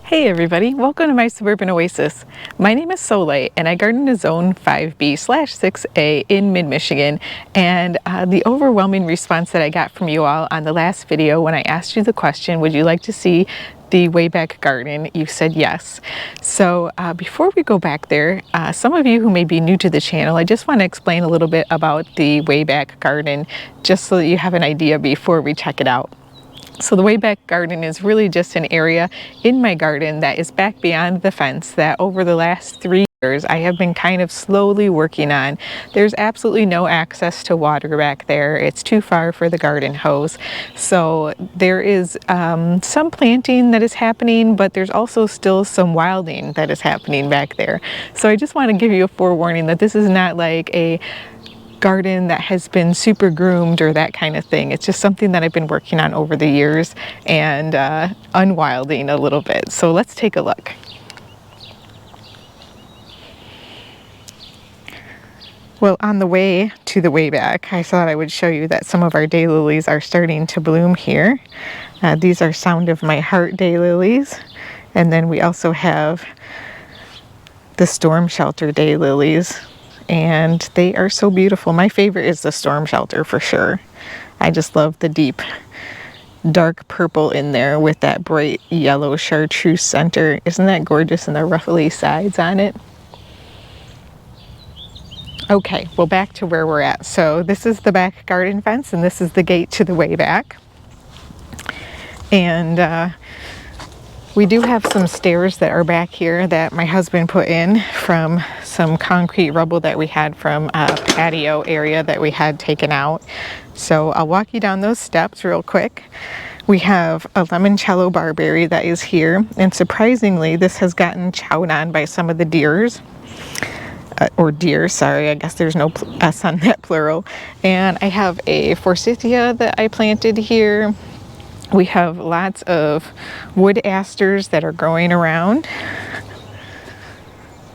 Hey everybody, welcome to my suburban oasis. My name is Soleil and I garden in Zone 5B/6A in mid-Michigan, and the overwhelming response that I got from you all on the last video when I asked you the question, would you like to see the way back garden? You said yes. So before we go back there, some of you who may be new to the channel, I just want to explain a little bit about the way back garden just so that you have an idea before we check it out. So the way back garden is really just an area in my garden that is back beyond the fence that over the last 3 years I have been kind of slowly working on. There's absolutely no access to water back there. It's too far for the garden hose. So there is some planting that is happening, but there's also still some wilding that is happening back there. So I just want to give you a forewarning that this is not like a garden that has been super groomed or that kind of thing. It's just something that I've been working on over the years and unwilding a little bit. So let's take a look. Well, on the way to the way back, I thought I would show you that some of our daylilies are starting to bloom here. These are Sound of My Heart daylilies, and then we also have the storm shelter daylilies. And they are so beautiful. My favorite is the storm shelter for sure. I just love the deep dark purple in there with that bright yellow chartreuse center. Isn't that gorgeous? And the ruffly sides on it. Okay, well, back to where we're at. So this is the back garden fence and this is the gate to the way back. And we do have some stairs that are back here that my husband put in from some concrete rubble that we had from a patio area that we had taken out. So I'll walk you down those steps real quick. We have a limoncello barberry that is here, and surprisingly this has gotten chowed on by some of the deers. Or deer, sorry, I guess there's no S on that plural. And I have a forsythia that I planted here. We have lots of wood asters that are growing around.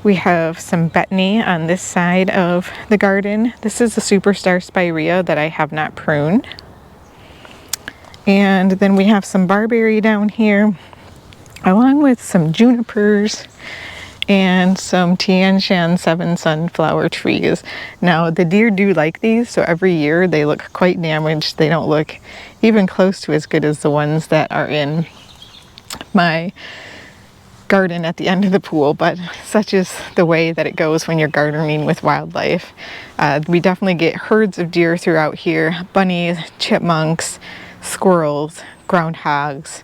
We have some betony on this side of the garden. This is a superstar spirea that I have not pruned. And then we have some barberry down here, along with some junipers and some Tian Shan 7 sunflower trees. Now the deer do like these, so every year they look quite damaged. They don't look even close to as good as the ones that are in my garden at the end of the pool, but such is the way that it goes when you're gardening with wildlife. We definitely get herds of deer throughout here, bunnies, chipmunks, squirrels, groundhogs,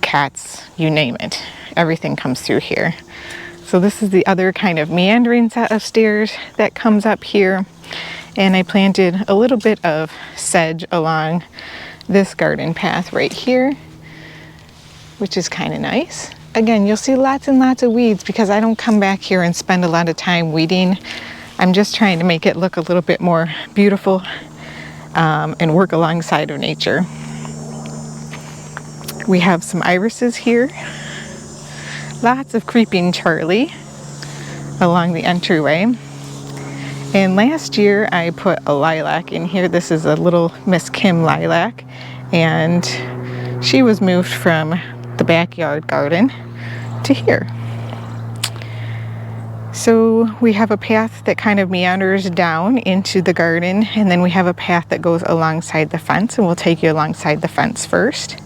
cats, you name it. Everything comes through here. So this is the other kind of meandering set of stairs that comes up here. And I planted a little bit of sedge along this garden path right here, which is kind of nice. Again, you'll see lots and lots of weeds because I don't come back here and spend a lot of time weeding. I'm just trying to make it look a little bit more beautiful and work alongside of nature. We have some irises here. Lots of creeping Charlie along the entryway. And last year I put a lilac in here. This is a little Miss Kim lilac, and she was moved from the backyard garden to here. So we have a path that kind of meanders down into the garden, and then we have a path that goes alongside the fence, and we'll take you alongside the fence first.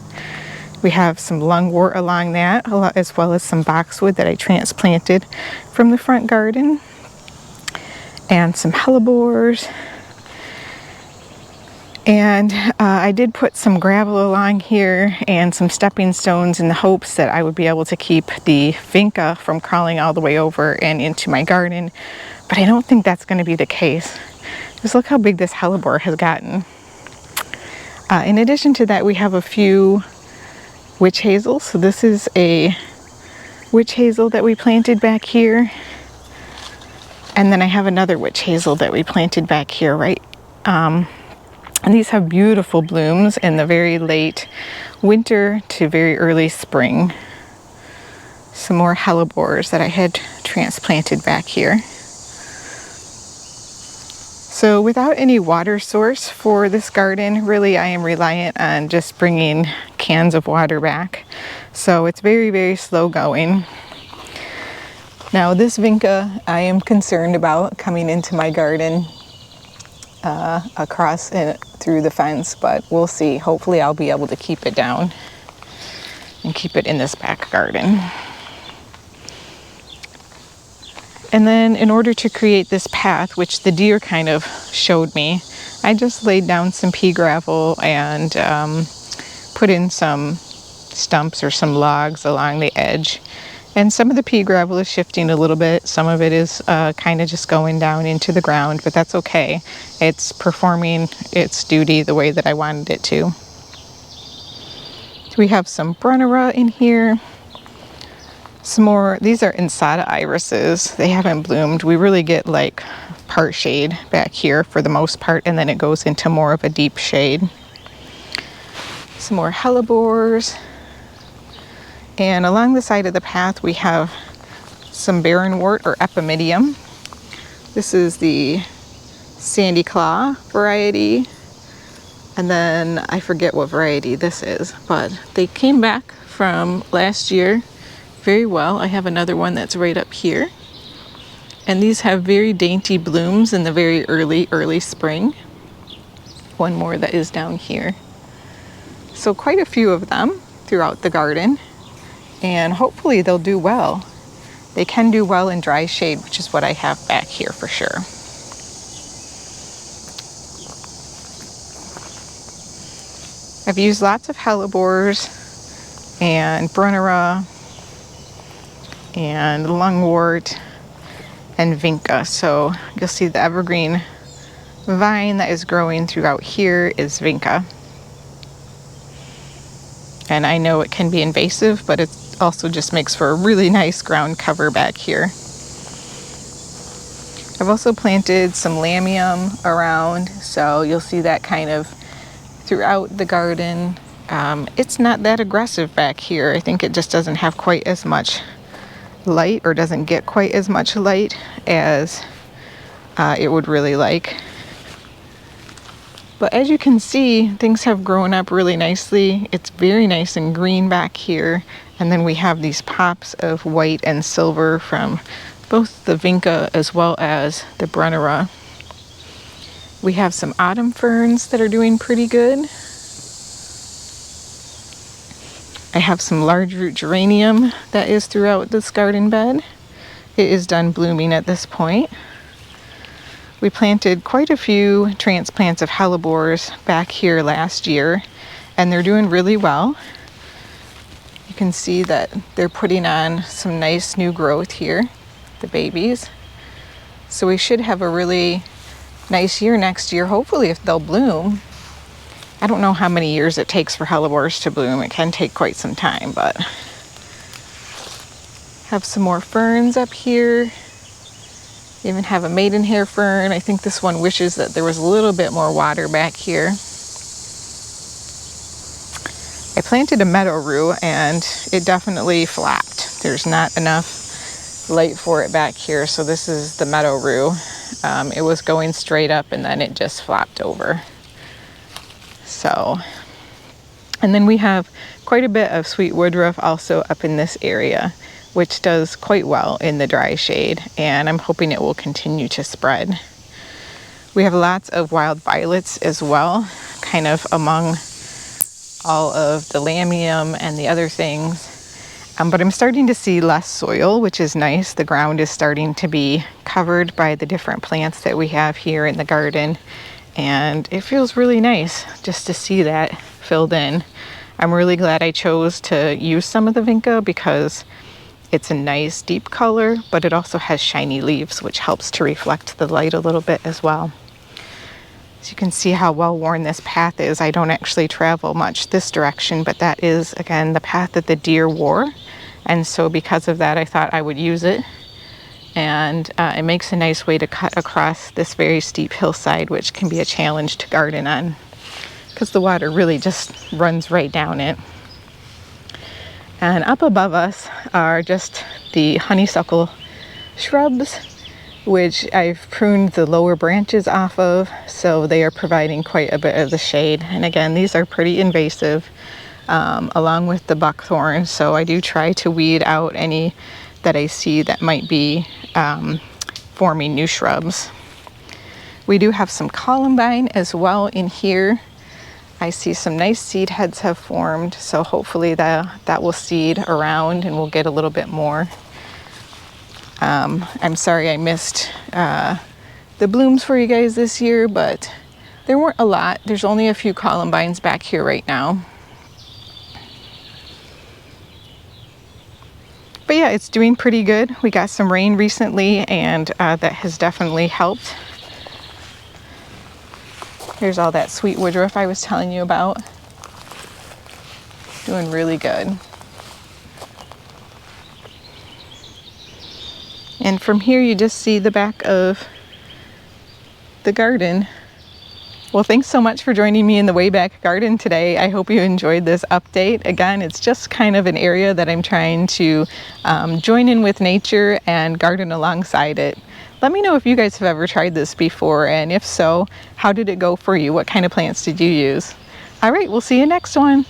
We have some lungwort along that, as well as some boxwood that I transplanted from the front garden, and some hellebores. And I did put some gravel along here and some stepping stones in the hopes that I would be able to keep the vinca from crawling all the way over and into my garden, but I don't think that's going to be the case. Just look how big this hellebore has gotten. In addition to that, we have a few witch hazel. So this is a witch hazel that we planted back here, and then I have another witch hazel that we planted back here, right? And these have beautiful blooms in the very late winter to very early spring. Some more hellebores that I had transplanted back here. So without any water source for this garden, really I am reliant on just bringing cans of water back. So it's very, very slow going. Now this vinca I am concerned about coming into my garden across through the fence, but we'll see. Hopefully I'll be able to keep it down and keep it in this back garden. And then in order to create this path, which the deer kind of showed me, I just laid down some pea gravel and put in some stumps or some logs along the edge. And some of the pea gravel is shifting a little bit. Some of it is kind of just going down into the ground, but that's okay. It's performing its duty the way that I wanted it to. So we have some Brunnera in here. Some more, these are Insata irises. They haven't bloomed. We really get like part shade back here for the most part, and then it goes into more of a deep shade. Some more hellebores. And along the side of the path we have some barrenwort or epimedium. This is the sandy claw variety. And then I forget what variety this is, but they came back from last year very well. I have another one that's right up here. And these have very dainty blooms in the very early spring. One more that is down here. So quite a few of them throughout the garden. And hopefully they'll do well. They can do well in dry shade, which is what I have back here for sure. I've used lots of hellebores and Brunnera and lungwort and vinca. So you'll see the evergreen vine that is growing throughout here is vinca. And I know it can be invasive, but it also just makes for a really nice ground cover back here. I've also planted some lamium around, so you'll see that kind of throughout the garden. It's not that aggressive back here. I think it just doesn't have quite as much light, or doesn't get quite as much light as it would really like. But as you can see, things have grown up really nicely. It's very nice and green back here. And then we have these pops of white and silver from both the vinca as well as the Brunnera. We have some autumn ferns that are doing pretty good. I have some large root geranium that is throughout this garden bed. It is done blooming at this point. We planted quite a few transplants of hellebores back here last year, and they're doing really well. You can see that they're putting on some nice new growth here, the babies. So we should have a really nice year next year, hopefully, if they'll bloom. I don't know how many years it takes for hellebores to bloom. It can take quite some time, but have some more ferns up here. Even have a maidenhair fern. I think this one wishes that there was a little bit more water back here. I planted a meadow rue and it definitely flopped. There's not enough light for it back here, so this is the meadow rue. It was going straight up and then it just flopped over. So, and then we have quite a bit of sweet woodruff also up in this area, which does quite well in the dry shade, and I'm hoping it will continue to spread. We have lots of wild violets as well, kind of among all of the lamium and the other things. But I'm starting to see less soil, which is nice. The ground is starting to be covered by the different plants that we have here in the garden, and it feels really nice just to see that filled in. I'm really glad I chose to use some of the vinca because it's a nice deep color, but it also has shiny leaves, which helps to reflect the light a little bit as well. So you can see how well worn this path is. I don't actually travel much this direction, but that is, again, the path that the deer wore. And so because of that, I thought I would use it. And it makes a nice way to cut across this very steep hillside, which can be a challenge to garden on because the water really just runs right down it. And up above us are just the honeysuckle shrubs, which I've pruned the lower branches off of, so they are providing quite a bit of the shade. And again, these are pretty invasive. along with the buckthorn. So I do try to weed out any that I see that might be forming new shrubs. We do have some columbine as well in here. I see some nice seed heads have formed, so hopefully that will seed around and we'll get a little bit more. I'm sorry I missed the blooms for you guys this year, but there weren't a lot. There's only a few columbines back here right now. But yeah, it's doing pretty good. We got some rain recently, and that has definitely helped. Here's all that sweet woodruff I was telling you about. Doing really good. And from here you just see the back of the garden. Well, thanks so much for joining me in the way back garden today. I hope you enjoyed this update. Again, it's just kind of an area that I'm trying to join in with nature and garden alongside it. Let me know if you guys have ever tried this before, and if so, how did it go for you? What kind of plants did you use? All right, we'll see you next one.